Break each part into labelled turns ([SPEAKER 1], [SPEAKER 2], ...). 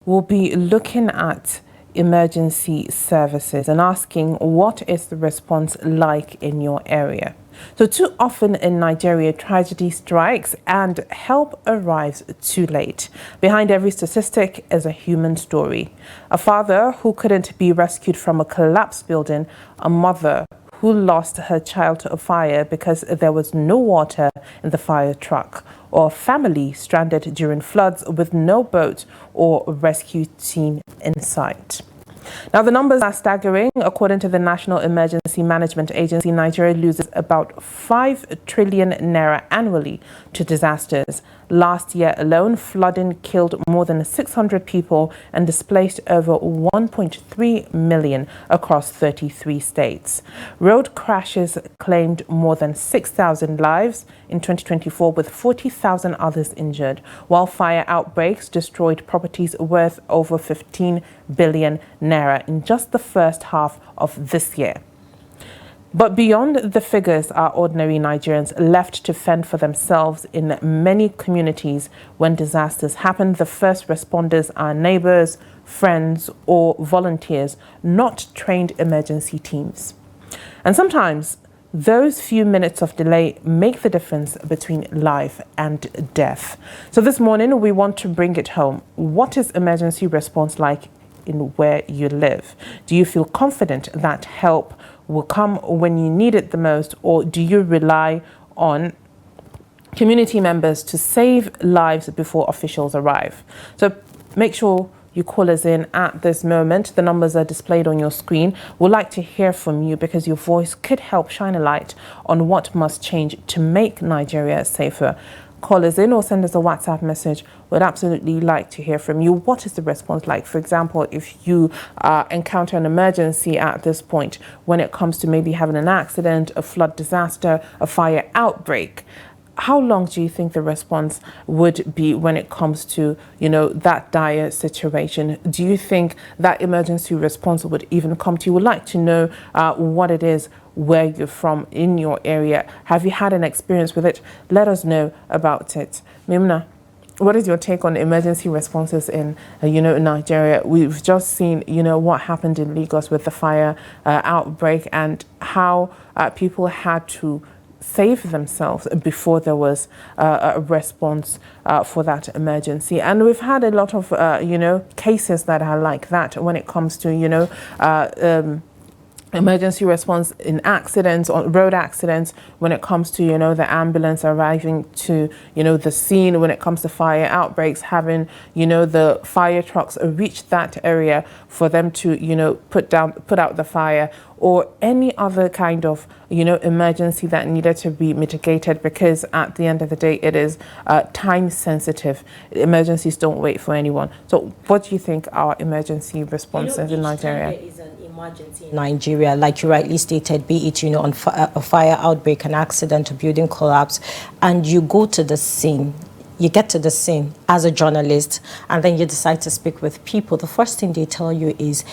[SPEAKER 1] we'll be looking at emergency services and asking what is the response like in your area. So too often in Nigeria, tragedy strikes and help arrives too late. Behind every statistic is a human story. A father who couldn't be rescued from a collapsed building, a mother who lost her child to a fire because there was no water in the fire truck, or a family stranded during floods with no boat or rescue team in sight. Now, the numbers are staggering. According to the National Emergency Management Agency, Nigeria loses about 5 trillion naira annually to disasters. Last year alone, flooding killed more than 600 people and displaced over 1.3 million across 33 states. Road crashes claimed more than 6,000 lives in 2024, with 40,000 others injured, while fire outbreaks destroyed properties worth over 15 billion naira in just the first half of this year. But beyond the figures are ordinary Nigerians left to fend for themselves in many communities. When disasters happen, the first responders are neighbors, friends, or volunteers, not trained emergency teams. And sometimes those few minutes of delay make the difference between life and death. So this morning, we want to bring it home. What is emergency response like in where you live? Do you feel confident that help will come when you need it the most, or do you rely on community members to save lives before officials arrive? So make sure you call us in at this moment. The numbers are displayed on your screen. We'd like to hear from you because your voice could help shine a light on what must change to make Nigeria safer. Call us in or send us a WhatsApp message. We'd absolutely like to hear from you. What is the response like? For example, if you encounter an emergency at this point, when it comes to maybe having an accident, a flood disaster, a fire outbreak, how long do you think the response would be when it comes to, that dire situation? Do you think that emergency response would even come to you? We'd like to know what it is, where you're from, in your area. Have you had an experience with it? Let us know about it. Maimuna, what is your take on emergency responses in, Nigeria? We've just seen, what happened in Lagos with the fire outbreak and how people had to save themselves before there was a response for that emergency. And we've had a lot of, cases that are like that when it comes to, emergency response in accidents, on road accidents, when it comes to, the ambulance arriving to, the scene, when it comes to fire outbreaks, having, the fire trucks reach that area for them to, put out the fire, or any other kind of, emergency that needed to be mitigated, because at the end of the day, it is time sensitive. Emergencies don't wait for anyone. So what do you think are emergency responses in Nigeria?
[SPEAKER 2] Emergency in Nigeria, like you rightly stated, be it, on a fire outbreak, an accident, a building collapse, and you go to the scene. You get to the scene as a journalist, and then you decide to speak with people. The first thing they tell you is,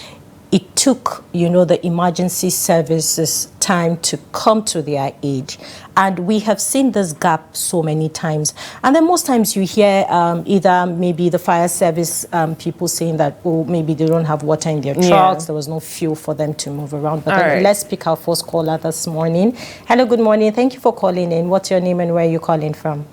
[SPEAKER 2] it took, the emergency services time to come to their aid. And we have seen this gap so many times. And then most times you hear either maybe the fire service people saying that, oh, maybe they don't have water in their trucks. There was no fuel for them to move around. But then let's pick our first caller this morning. Hello, good morning. Thank you for calling in. What's your name and where are you calling from?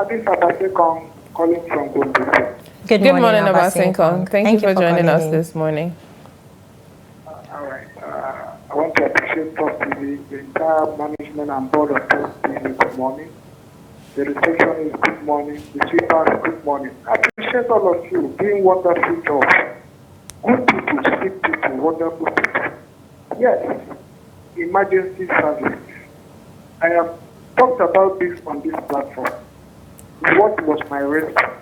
[SPEAKER 3] This is Abasekong calling from Bagudu.
[SPEAKER 1] Good morning, Abasekong. Thank you for joining us this morning.
[SPEAKER 3] All right. I want to appreciate firstly the entire management and board of trustees. Good morning. The receptionist, good morning. The sweepers, good morning. I appreciate all of you doing wonderful jobs. Good people, sweet people, wonderful people. Yes, emergency service. I have talked about this on this platform. What was my response?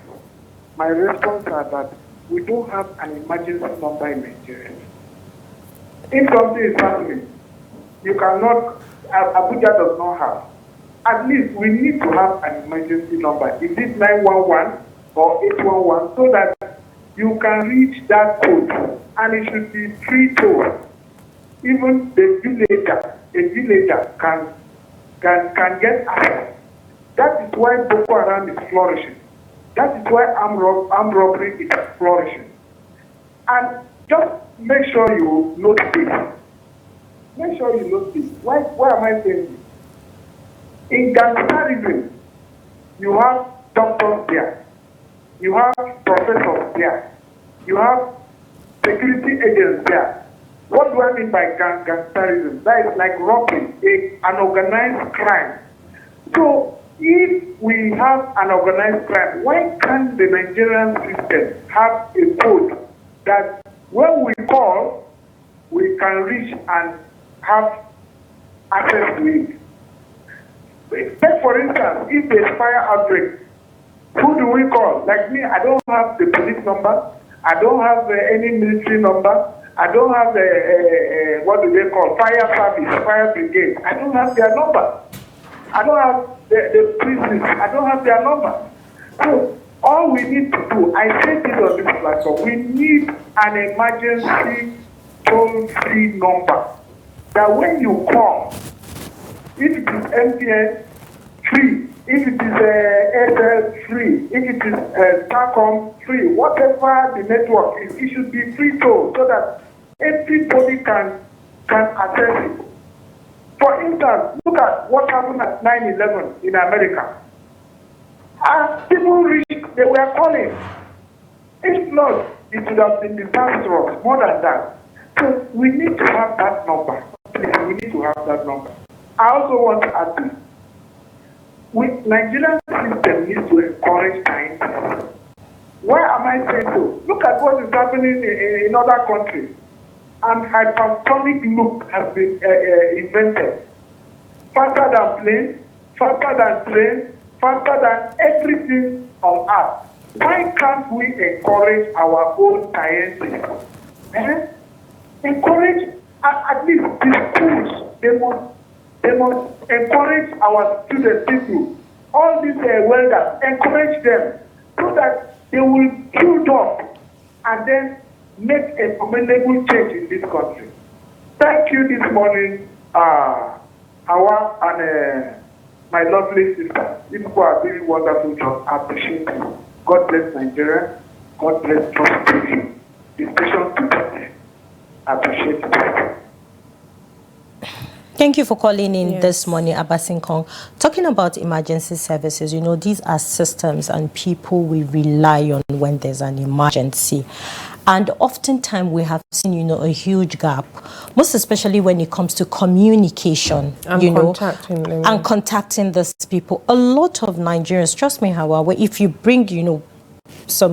[SPEAKER 3] My response are that we don't have an emergency number in Nigeria. If something is happening, you cannot, Abuja does not have. At least we need to have an emergency number. Is it 911 or 811 so that you can reach that code, and it should be free toll. Even a villager can get access. That is why Boko Haram is flourishing. That is why armed robbery is flourishing. And just make sure you note this. Make sure you note this. Why am I saying this? In gangsterism, you have doctors there. You have professors there. You have security agents there. What do I mean by gangsterism? That is like robbery, an organized crime. So, if we have an organized crime, why can't the Nigerian system have a code that when we call, we can reach and have access to it? Take for instance, if there's fire outbreak, who do we call? Like me, I don't have the police number. I don't have any military number. I don't have what do they call, fire service, fire brigade. I don't have their number. I don't have the prisons. I don't have their number. So all we need to do, I said this on this platform, we need an emergency toll-free number that when you call, if it is MTN, free. If it is Airtel, free. If it is Starcom, free. Whatever the network is, it should be free toll so that everybody can access it. For instance, look at what happened at 9/11 in America. People reached, they were calling. If not, it would have been disastrous, more than that. So we need to have that number. Please, we need to have that number. I also want to add this. Nigerian system needs to encourage science. Why am I saying so? Look at what is happening in other countries. And hypersonic loop has been invented. Faster than planes, faster than trains, faster than everything on earth. Why can't we encourage our own scientists? Encourage, at least the schools, they must encourage our students, people, all these welders, encourage them so that they will build up and then make a commendable change in this country. Thank you this morning, Hauwa and my lovely sister. You people are doing wonderful job. I appreciate you. God bless Nigeria. God bless Trust TV. The station today. I appreciate it.
[SPEAKER 2] Thank you for calling in this morning, Abasinkong. Talking about emergency services, you know, these are systems and people we rely on when there's an emergency. And oftentimes we have seen, you know, a huge gap, most especially when it comes to communication, and contacting these people. A lot of Nigerians, trust me, Hauwa, if you bring, you know, a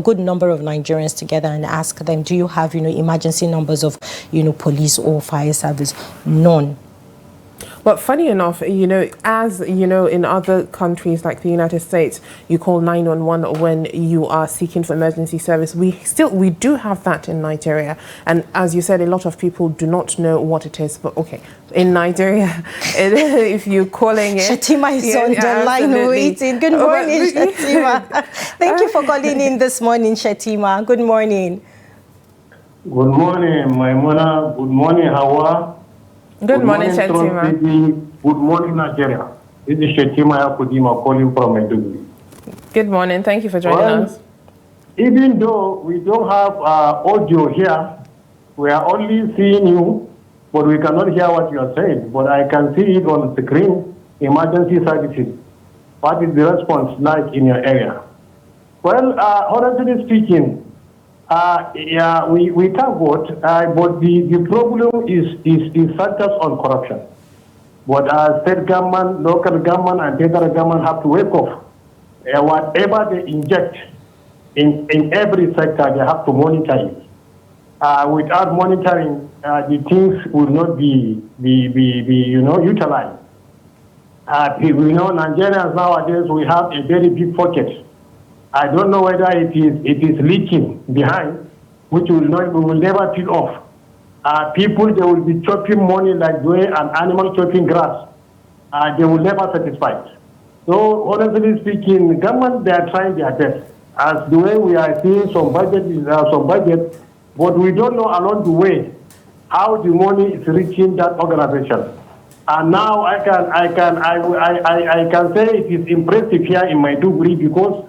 [SPEAKER 2] good number of Nigerians together and ask them, do you have, emergency numbers of, police or fire service? None.
[SPEAKER 1] But funny enough, as in other countries like the United States, you call 911 when you are seeking for emergency service. We do have that in Nigeria. And as you said, a lot of people do not know what it is. But okay, in Nigeria, if you're calling it...
[SPEAKER 2] Shetima is on the line waiting. Good morning, Shetima. Thank you for calling in this morning, Shetima. Good morning.
[SPEAKER 4] Good morning, Maimuna. Good morning, Hauwa.
[SPEAKER 1] Good morning, Shetima.
[SPEAKER 4] Good morning, Nigeria. This is Shetima Yakudima calling from Maiduguri.
[SPEAKER 1] Good morning. Thank you for joining us.
[SPEAKER 4] Even though we don't have audio here, we are only seeing you, but we cannot hear what you are saying. But I can see it on the screen, emergency services. What is the response like in your area? Well, honestly speaking, we thank God, but the problem is factors on corruption. But state government, local government, and federal government have to wake up. Whatever they inject in every sector, they have to monitor it. Without monitoring, the things will not be utilized. We know Nigerians nowadays, we have a very big pocket. I don't know whether it is leaking behind, which we will never peel off. People, they will be chopping money like the way an animal chopping grass. They will never satisfy. So honestly speaking, the government, they are trying their best. As the way we are seeing some budget, but we don't know along the way how the money is reaching that organization. And now I can say it is impressive here in Maiduguri because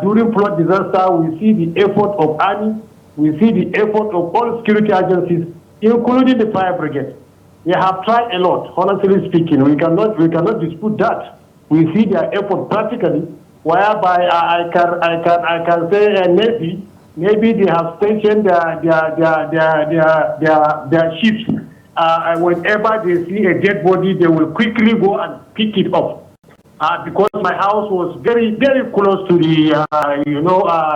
[SPEAKER 4] During flood disaster, we see the effort of army, we see the effort of all security agencies, including the fire brigade. They have tried a lot, honestly speaking. We cannot dispute that. We see their effort practically, whereby I can say maybe they have stationed their ships. Whenever they see a dead body, they will quickly go and pick it up. Because my house was very, very close to the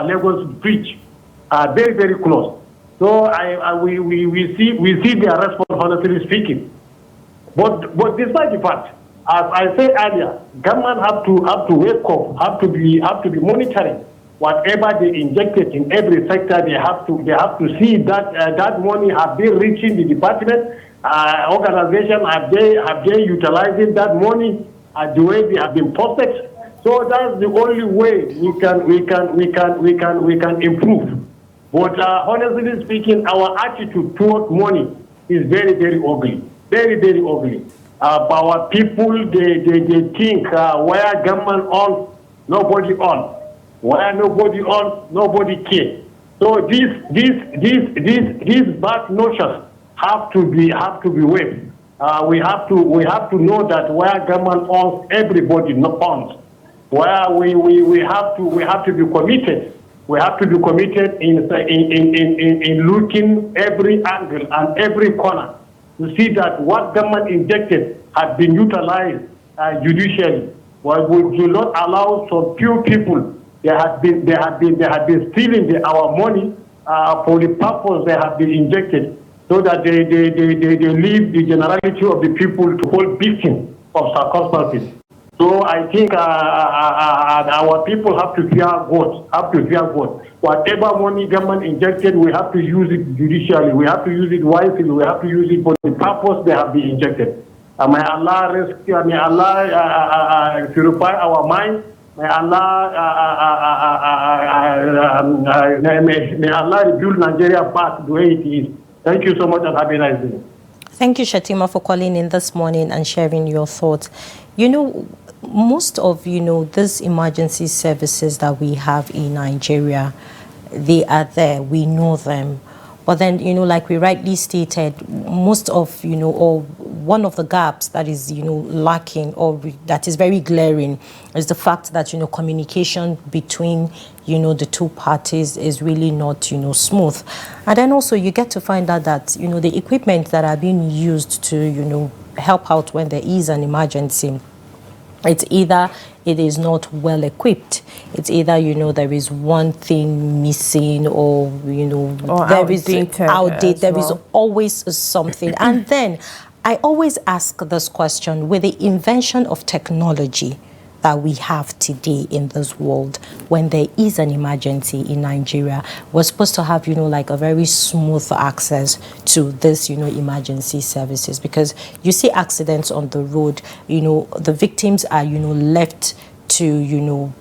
[SPEAKER 4] Lagos bridge, very, very close. So we see their response, honestly speaking. But despite the fact, as I said earlier, government have to wake up, have to be monitoring whatever they injected in every sector. They have to see that that money have been reaching the department, organization. Have they utilizing that money the way they have been posted? So that's the only way we can improve. But honestly speaking, our attitude toward money is very, very ugly. Very, very ugly. Our people, they think where government owns, nobody owns. Where nobody owns, nobody cares. So these bad notions have to be waived. We have to know that where government owns, everybody owns. Where we have to be committed. We have to be committed in looking every angle and every corner to see that what government injected has been utilized judicially. Well, we do not allow some few people. They have been stealing our money for the purpose they have been injected, so that they leave the generality of the people to fall victim of circumstances. So I think our people have to fear God. Whatever money government injected, we have to use it judicially. We have to use it wisely. We have to use it for the purpose they have been injected. May Allah rescue. May Allah purify our mind. May Allah may Allah rebuild Nigeria back the way it is. Thank you so much and have a nice day.
[SPEAKER 2] Thank you, Shatima, for calling in this morning and sharing your thoughts. You know, most of, these emergency services that we have in Nigeria, they are there. We know them. But then, like we rightly stated, most of, or one of the gaps that is, lacking or that is very glaring is the fact that, communication between, the two parties is really not, smooth. And then also you get to find out that, the equipment that are being used to, help out when there is an emergency, it's either it is not well equipped. It's either, there is one thing missing or,
[SPEAKER 1] or
[SPEAKER 2] there is outdated. There is always something. And then I always ask this question: with the invention of technology that we have today in this world, when there is an emergency in Nigeria, we're supposed to have, like a very smooth access to this, emergency services, because you see accidents on the road, the victims are, left to,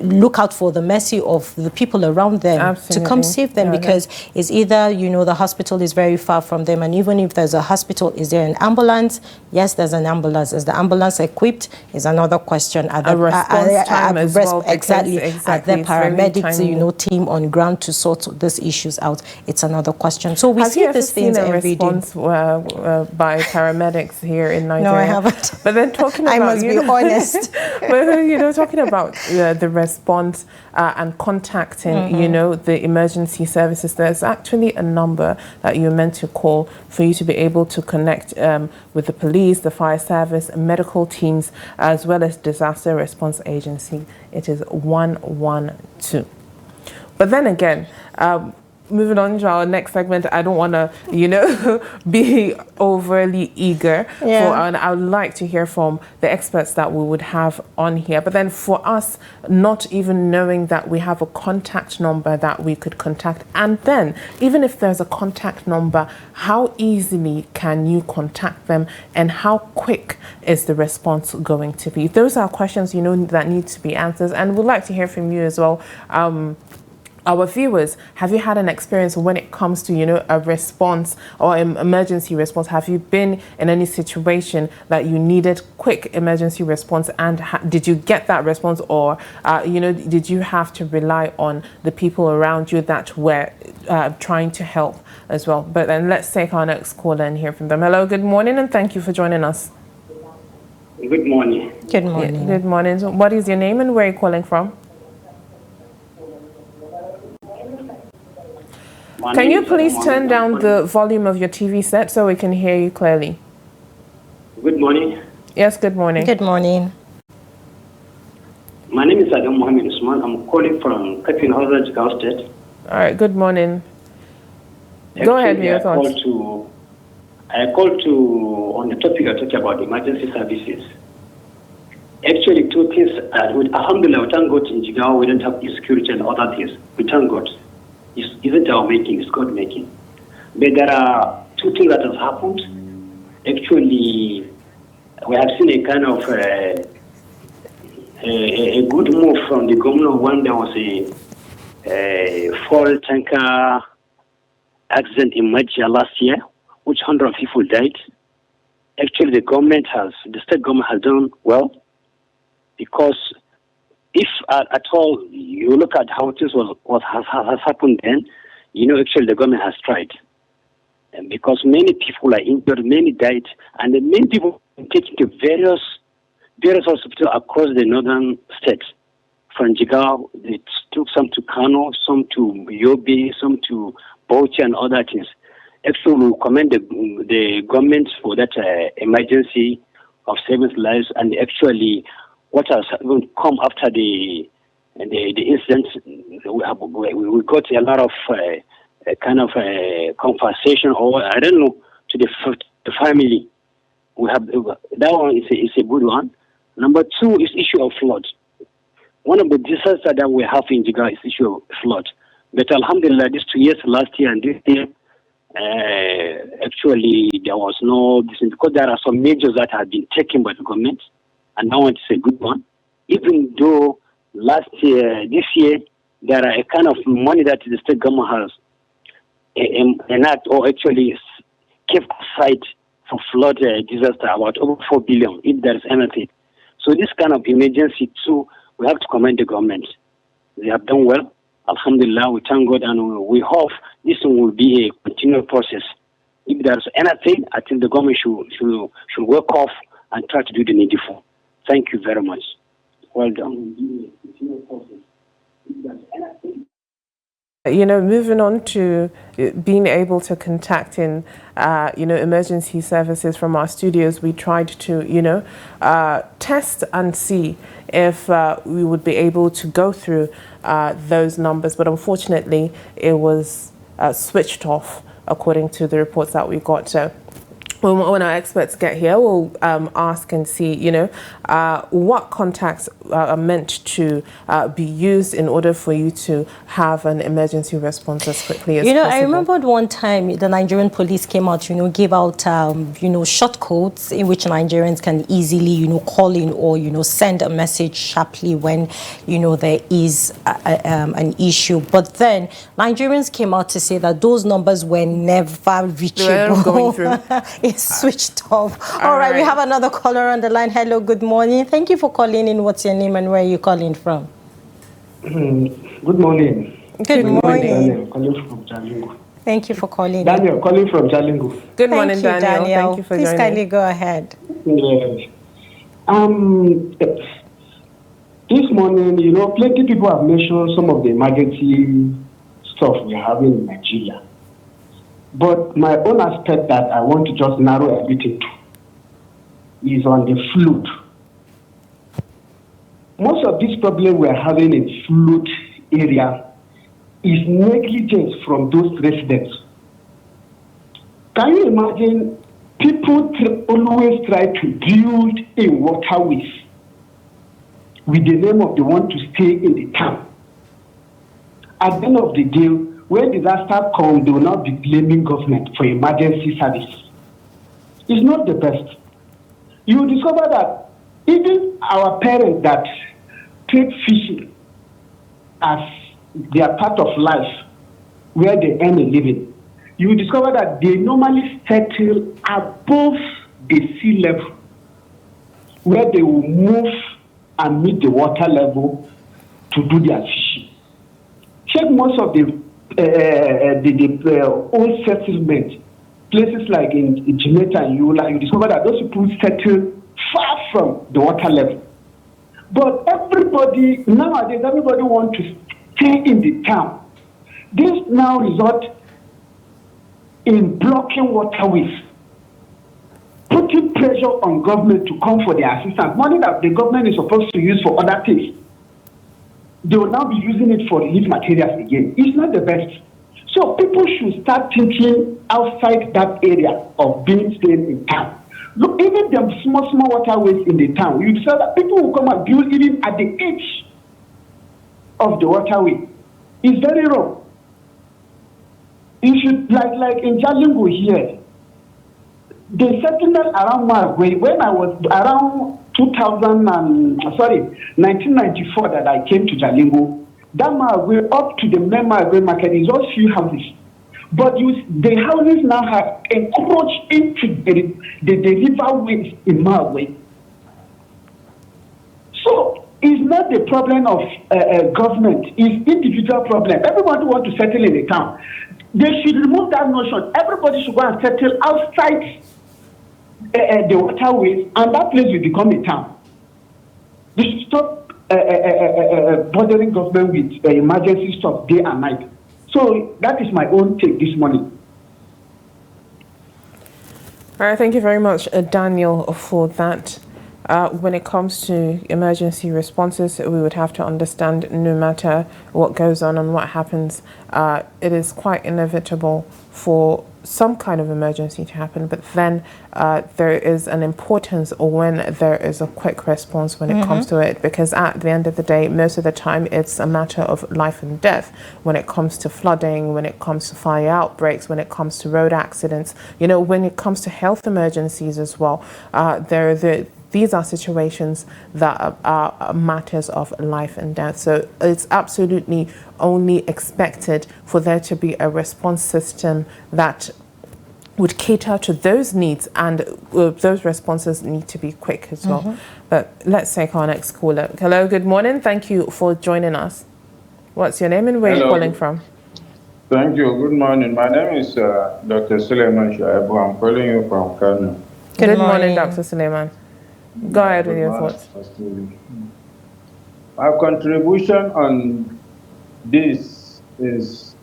[SPEAKER 2] look out for the mercy of the people around them. Absolutely. To come save them, because it's either, the hospital is very far from them, and even if there's a hospital, is there an ambulance? Yes, there's an ambulance. Is the ambulance equipped? Is another question.
[SPEAKER 1] At the response time as well.
[SPEAKER 2] Exactly. Are there paramedics, team on ground to sort these issues out? It's another question. So we see these things every day. Have you ever seen a
[SPEAKER 1] response by paramedics here in Nigeria?
[SPEAKER 2] No, I haven't.
[SPEAKER 1] But then talking about...
[SPEAKER 2] I must be honest.
[SPEAKER 1] But, talking about the response and contacting, the emergency services, there's actually a number that you're meant to call for you to be able to connect with the police, the fire service, medical teams, as well as disaster response agency. It is 112. But then again, moving on to our next segment, I don't want to, be overly eager. And I would like to hear from the experts that we would have on here. But then for us, not even knowing that we have a contact number that we could contact, and then even if there's a contact number, how easily can you contact them and how quick is the response going to be? Those are questions, that need to be answered, and we'd like to hear from you as well. our viewers, have you had an experience when it comes to, you know, a response or an emergency response? Have you been in any situation that you needed quick emergency response, and did you get that response, or, you know, did you have to rely on the people around you that were trying to help as well? But then let's take our next caller and hear from them. Hello, good morning, and thank you for joining us.
[SPEAKER 5] Good morning.
[SPEAKER 2] Good morning.
[SPEAKER 1] Yeah, good morning. So what is your name and where are you calling from? Can you please turn down the volume of your TV set so we can hear you clearly?
[SPEAKER 5] Good morning.
[SPEAKER 1] Yes, good morning.
[SPEAKER 2] Good morning.
[SPEAKER 5] My name is Adamu. I'm calling from Hauwa, Jigawa State.
[SPEAKER 1] All right, good morning. Go ahead with your thoughts.
[SPEAKER 5] I called to, on the topic I talked about emergency services. Actually, two things. Alhamdulillah, we thank God in Jigawa, we don't have insecurity and other things. We thank God. It isn't our making, it's God making. But there are two things that have happened. Actually, we have seen a kind of a good move from the governor when there was a fuel tanker accident in Malaysia last year, which 100 people died. Actually, the state government has done well, because if at all you look at how this has happened then, you know, actually the government has tried. And because many people are injured, many died, and many people are taken to various hospitals across the northern states. From Jigawa, they took some to Kano, some to Yobe, some to Bauchi and other things. Actually, we commend the government for that emergency of saving lives, and actually what has come after the incident, we got a lot of kind of compensation, or I don't know, to the family. We have that one is a good one. Number two is issue of flood. One of the disasters that we have in Jigawa is issue of flood. But Alhamdulillah, these 2 years, last year and this year, actually there was no, because there are some measures that have been taken by the government, and now it's a good one. Even though this year, there are a kind of money that the state government has enact or actually kept aside for flood disaster, about over 4 billion, if there is anything. So this kind of emergency too, we have to commend the government. They have done well. Alhamdulillah, we thank God, and we hope this will be a continual process. If there is anything, I think the government should work off and try to do the needful. Thank you very much. Well done.
[SPEAKER 1] You know, moving on to being able to contact in, you know, emergency services from our studios, we tried to, you know, test and see if we would be able to go through those numbers. But unfortunately, it was switched off according to the reports that we got. So when our experts get here, we'll ask and see, you know, what contacts are meant to be used in order for you to have an emergency response as quickly as possible.
[SPEAKER 2] I remembered one time the Nigerian police came out, gave out, short codes in which Nigerians can easily, call in or, send a message sharply when, there is an issue. But then Nigerians came out to say that those numbers were never reachable.
[SPEAKER 1] Going through.
[SPEAKER 2] It's switched off. All right, we have another caller on the line. Hello, good morning. Thank you for calling in. What's your name and where are you calling from?
[SPEAKER 4] Good morning.
[SPEAKER 2] Good morning.
[SPEAKER 4] Daniel, calling from Jalingo.
[SPEAKER 2] Thank you for calling.
[SPEAKER 4] Daniel, calling from Jalingo.
[SPEAKER 1] Good morning, Daniel. Thank you for
[SPEAKER 2] Please
[SPEAKER 1] joining.
[SPEAKER 2] kindly go ahead.
[SPEAKER 4] Yes. This morning, plenty people have mentioned some of the emergency stuff we're having in Nigeria. But my own aspect that I want to just narrow everything to is on the flood. Most of this problem we're having in flood area is negligence from those residents. Can you imagine people always try to build a waterways with the name of the one to stay in the town? At the end of the day, when disaster comes, they will not be blaming government for emergency service. It's not the best. You will discover that even our parents that take fishing as
[SPEAKER 6] they are part of life where they earn a living, you will discover that they normally settle above the sea level, where they will move and meet the water level to do their fishing. Check most of the old settlement, places like in Jamaica and Yola, you discover that those people settle far from the water level. But everybody, nowadays, everybody wants to stay in the town. This now result in blocking waterways, putting pressure on government to come for their assistance. Money that the government is supposed to use for other things, they will now be using it for relief materials again. It's not the best. So people should start thinking outside that area of being staying in town. Look, even the small waterways in the town, you saw that people will come and build even at the edge of the waterway. It's very wrong. You should, like in Jalingo here, the settlement around Maragwe, when I was around 1994 that I came to Jalingo, that Maragwe up to the main Maragwe market is just few houses. But the houses now have encroached into the riverways in Maragwe. So it's not the problem of government, it's individual problem. Everybody wants to settle in a town. They should remove that notion. Everybody should go and settle outside the waterways, and that place will become a town. They should stop bothering government with emergency stuff day and night. So that is my own take this morning.
[SPEAKER 1] All right, thank you very much, Daniel, for that. When it comes to emergency responses, we would have to understand no matter what goes on and what happens, it is quite inevitable for some kind of emergency to happen, but then there is an importance when there is a quick response when it comes to it, because at the end of the day, most of the time it's a matter of life and death when it comes to flooding, when it comes to fire outbreaks, when it comes to road accidents, when it comes to health emergencies as well. These are situations that are matters of life and death. So it's absolutely only expected for there to be a response system that would cater to those needs, and those responses need to be quick as well. But let's take our next caller. Hello, good morning. Thank you for joining us. What's your name and where are you calling from?
[SPEAKER 7] Thank you. Good morning. My name is Dr. Suleiman Shaibu. I'm calling you from Kano.
[SPEAKER 1] Good morning, Dr. Suleiman. Go ahead with your thoughts.
[SPEAKER 7] My contribution on this is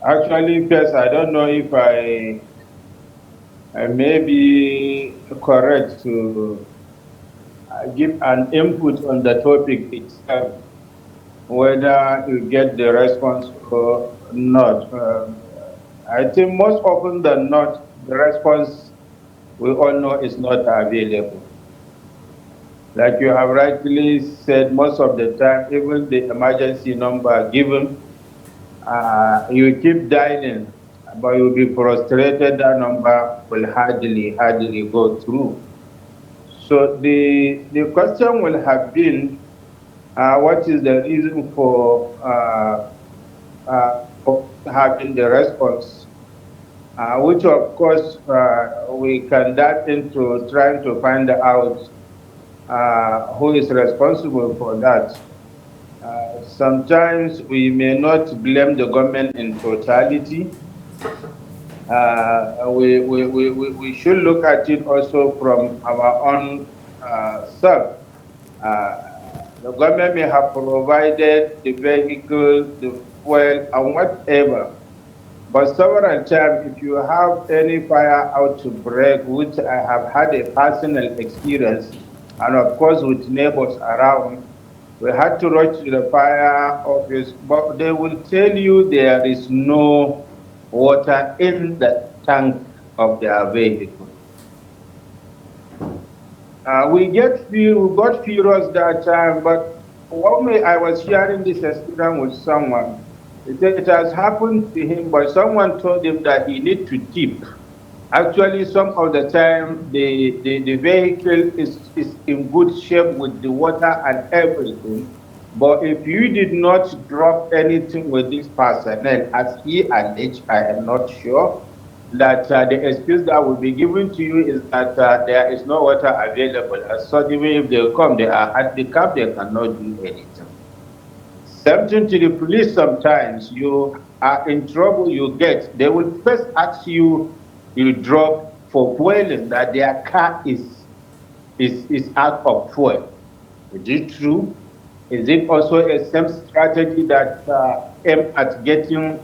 [SPEAKER 7] actually, first, I don't know if I may be correct to give an input on the topic itself, whether you get the response or not. I think most often than not, the response we all know is not available. Like you have rightly said, most of the time, even the emergency number given, you keep dialing, but you'll be frustrated that number will hardly go through. So the question will have been, what is the reason for having the response? Which of course we can dive into trying to find out who is responsible for that. Sometimes we may not blame the government in totality. We should look at it also from our own self. The government may have provided the vehicle, the fuel, and whatever. But several times, if you have any fire outbreak, which I have had a personal experience, and of course with neighbors around, we had to rush to the fire office, but they will tell you there is no water in the tank of their vehicle. We got furious that time, but one way I was sharing this experience with someone. It has happened to him, but someone told him that he needs to tip. Actually, some of the time, the vehicle is in good shape with the water and everything. But if you did not drop anything with this personnel, as he alleged, I am not sure, that the excuse that will be given to you is that there is no water available. So even if they come, they are handicapped, they cannot do anything. Something to the police sometimes, you are in trouble, they will first ask you, you drop for fueling, that their car is out of fuel. Is it true? Is it also a same strategy that aim at getting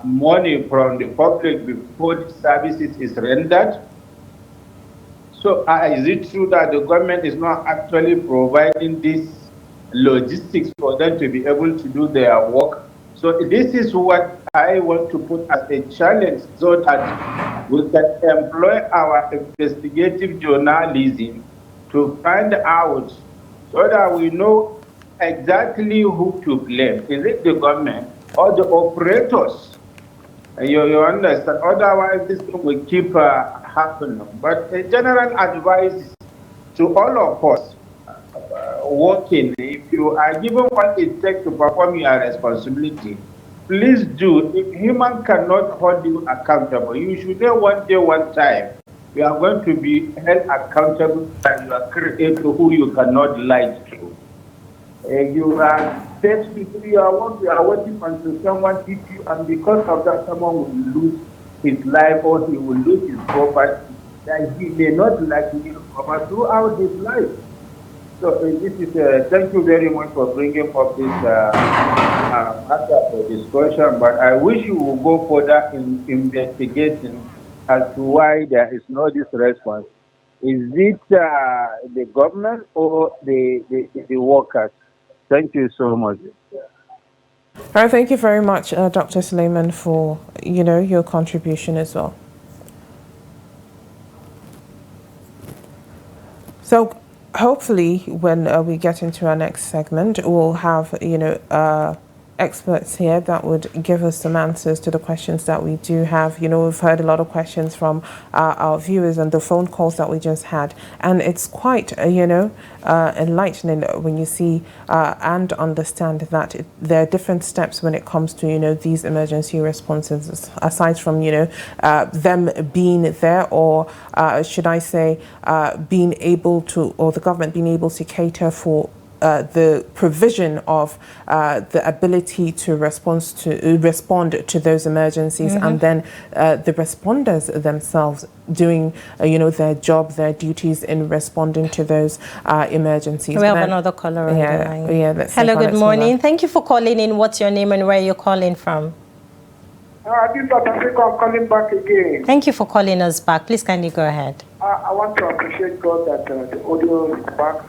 [SPEAKER 7] money from the public before the services is rendered? So is it true that the government is not actually providing this logistics for them to be able to do their work? So this is what I want to put as a challenge, so that we can employ our investigative journalism to find out, so that we know exactly who to blame. Is it the government or the operators? You understand? Otherwise, this thing will keep happening. But a general advice to all of us working, if you are given what it takes to perform your responsibility, please do. If human cannot hold you accountable, you should know one day, one time, you are going to be held accountable by your creator who you cannot lie to. You are said to do your work, you are waiting until someone hits you, and because of that, someone will lose his life or he will lose his property that he may not likely recover throughout his life. So this is thank you very much for bringing up this matter for discussion. But I wish you would go further in investigating as to why there is no this response. Is it the government or the workers? Thank you so much.
[SPEAKER 1] All right, thank you very much, Dr. Suleiman, for your contribution as well. So hopefully when we get into our next segment, we'll have experts here that would give us some answers to the questions that we do have. We've heard a lot of questions from our viewers and the phone calls that we just had, and it's quite enlightening when you see and understand that there are different steps when it comes to these emergency responses, aside from them being there, or should I say being able to, or the government being able to cater for the provision of the ability to respond to those emergencies, and then the responders themselves doing their job, their duties in responding to those emergencies.
[SPEAKER 2] We have another caller on the line.
[SPEAKER 1] Yeah, let's
[SPEAKER 2] Hello, good morning. Thank you for calling in. What's your name and where you're calling from?
[SPEAKER 3] This is Dr. I'm calling back again.
[SPEAKER 2] Thank you for calling us back. Please kindly go ahead.
[SPEAKER 3] I want to appreciate God that the audio is back,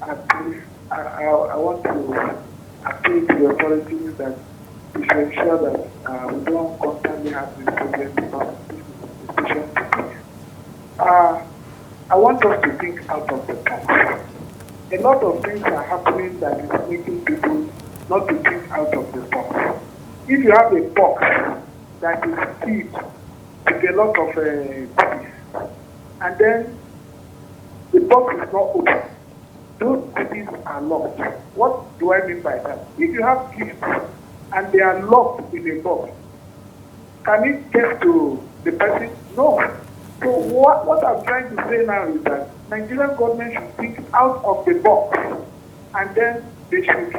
[SPEAKER 3] and please, I want to appeal to the authorities that we should ensure that we don't constantly have this problem, because this is a patient disease. I want us to think out of the box. A lot of things are happening that is making people not to think out of the box. If you have a box that is filled with a lot of goodies, and then the box is not open, those goodies are locked. What do I mean by that? If you have gifts and they are locked in a box, can it get to the person? No. So what I'm trying to say now is that Nigerian government should think out of the box, and then they should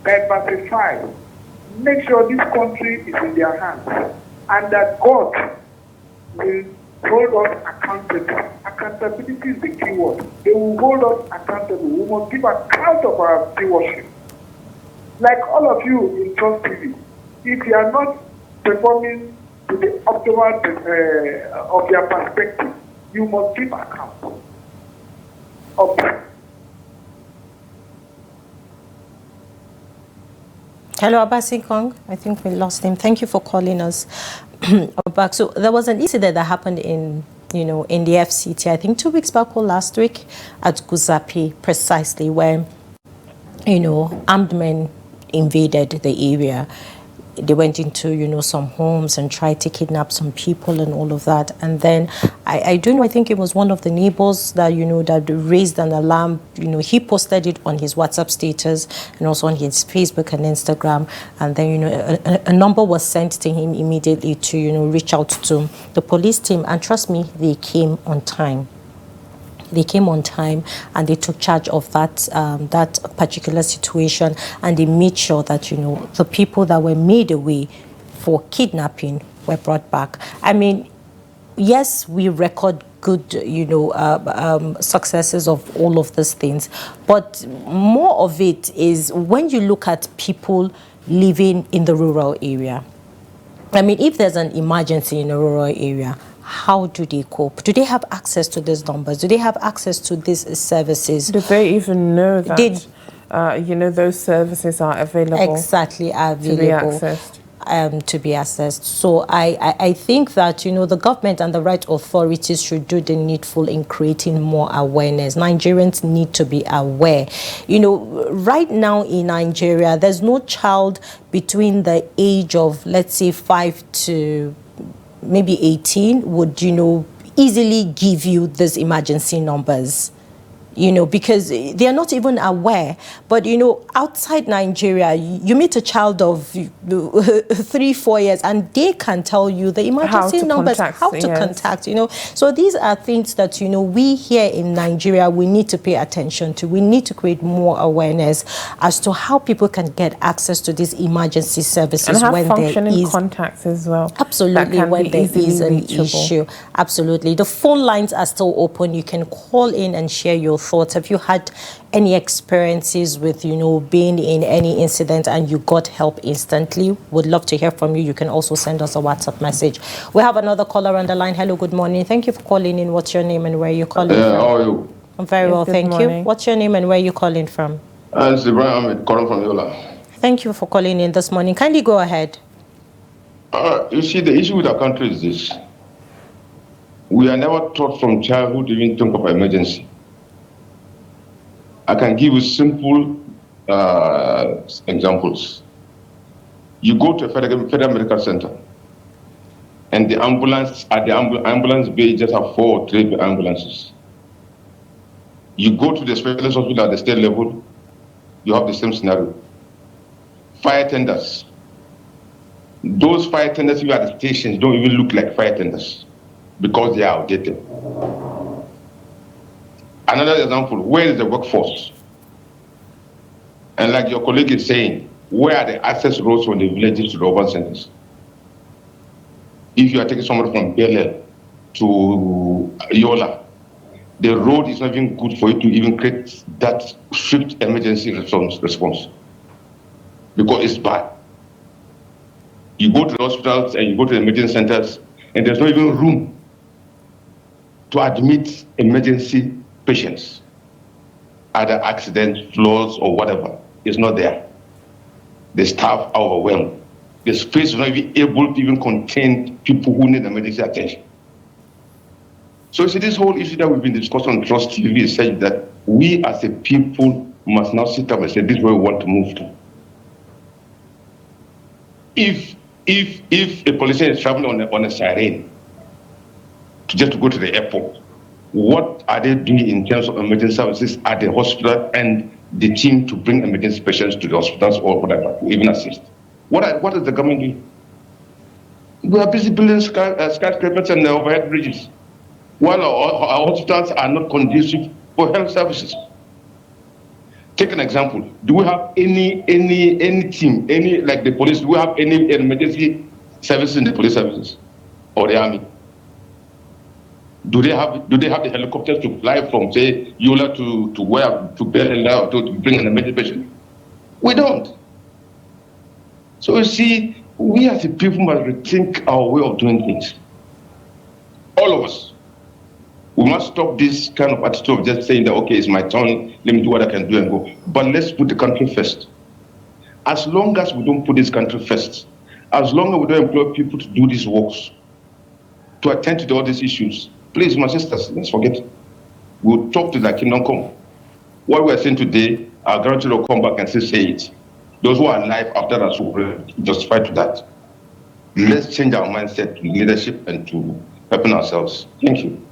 [SPEAKER 3] diversify. Make sure this country is in their hands, and that God will hold us accountable. Accountability is the key word. They will hold us accountable. We must give account of our stewardship. Like all of you in Trust TV, if you are not performing to the optimal of your perspective, you must give account of that.
[SPEAKER 2] Hello, Abasi Kong. I think we lost him. Thank you for calling us back. So there was an incident that happened in the FCT, I think 2 weeks back or last week at Guzapi, precisely, where, armed men invaded the area. they went into, some homes and tried to kidnap some people and all of that. And then I don't know, I think it was one of the neighbors that, that raised an alarm. He posted it on his WhatsApp status and also on his Facebook and Instagram. And then, a number was sent to him immediately to, reach out to the police team. And trust me, they came on time. They came on time and they took charge of that particular situation, and they made sure that the people that were made away for kidnapping were brought back. I mean, yes, we record good successes of all of these things, but more of it is when you look at people living in the rural area. I mean, if there's an emergency in a rural area, how do they cope? Do they have access to these numbers? Do they have access to these services?
[SPEAKER 1] Do they even know that, those services are available?
[SPEAKER 2] Exactly, are available.
[SPEAKER 1] To be accessed.
[SPEAKER 2] To be assessed. So I think that, the government and the right authorities should do the needful in creating more awareness. Nigerians need to be aware. Right now in Nigeria, there's no child between the age of, let's say, 5 to maybe 18 would, easily give you these emergency numbers. Because they are not even aware. But, outside Nigeria, you meet a child of 3-4 years and they can tell you the emergency numbers, how to contact, So these are things that, we here in Nigeria, we need to pay attention to. We need to create more awareness as to how people can get access to these emergency services
[SPEAKER 1] and have
[SPEAKER 2] when
[SPEAKER 1] functioning
[SPEAKER 2] there is
[SPEAKER 1] contacts as well.
[SPEAKER 2] Absolutely, when there is an issue. Absolutely. The phone lines are still open. You can call in and share your thoughts. Have you had any experiences with, being in any incident and you got help instantly? Would love to hear from you. You can also send us a WhatsApp message. We have another caller on the line. Hello, good morning. Thank you for calling in. What's your name and where are you calling from?
[SPEAKER 8] How are you?
[SPEAKER 2] I'm very well, thank you. What's your name and where are you calling from?
[SPEAKER 8] It's Ibrahim Ahmed, calling from Yola.
[SPEAKER 2] Thank you for calling in this morning. Kindly go ahead.
[SPEAKER 8] You see, the issue with our country is this. We are never taught from childhood to even think of emergency. I can give you simple examples. You go to a federal medical center, and the ambulance at the ambulance bay just have 4 or 3 ambulances. You go to the specialist hospital at the state level, you have the same scenario. Fire tenders. Those fire tenders you at the stations don't even look like fire tenders because they are outdated. Another example, where is the workforce? And like your colleague is saying, where are the access roads from the villages to the urban centers? If you are taking someone from Bel to Yola, the road is not even good for you to even create that strict emergency response because it's bad. You go to the hospitals and you go to the emergency centers and there's not even room to admit emergency patients, either accident, floods, or whatever. It's not there. The staff are overwhelmed. The space is not even able to even contain people who need emergency attention. So you see, this whole issue that we've been discussing on Trust TV is such that we as a people must now sit up and say, this is where we want to move to. If a policeman is traveling on a siren just to go to the airport, what are they doing in terms of emergency services at the hospital and the team to bring emergency patients to the hospitals or whatever, to even assist? What is the government doing? We are busy building skyscrapers and overhead bridges, while our hospitals are not conducive for health services. Take an example. Do we have any team, like the police, do we have any emergency services in the police services or the army? Do they have the helicopters to fly from, say, Yola to where, to Bel to bring an emergency patient? We don't. So you see, we as a people must rethink our way of doing things. All of us. We must stop this kind of attitude of just saying that, okay, it's my turn, let me do what I can do and go. But let's put the country first. As long as we don't put this country first, as long as we don't employ people to do these works, to attend to all these issues, please, my sisters, let's forget it. We'll talk to the kingdom come. What we are saying today, our grandchildren will come back and say it. those who are alive after us will justify to that. Let's change our mindset to leadership and to helping ourselves. Thank you.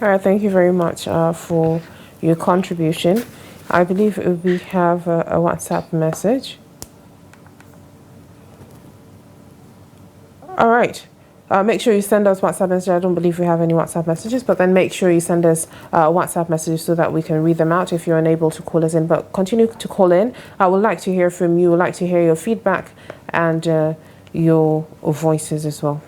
[SPEAKER 1] All right, thank you very much for your contribution. I believe we have a WhatsApp message. All right. Make sure you send us WhatsApp messages. I don't believe we have any WhatsApp messages, but then make sure you send us WhatsApp messages so that we can read them out if you're unable to call us in. But continue to call in. I would like to hear from you. I would like to hear your feedback and your voices as well.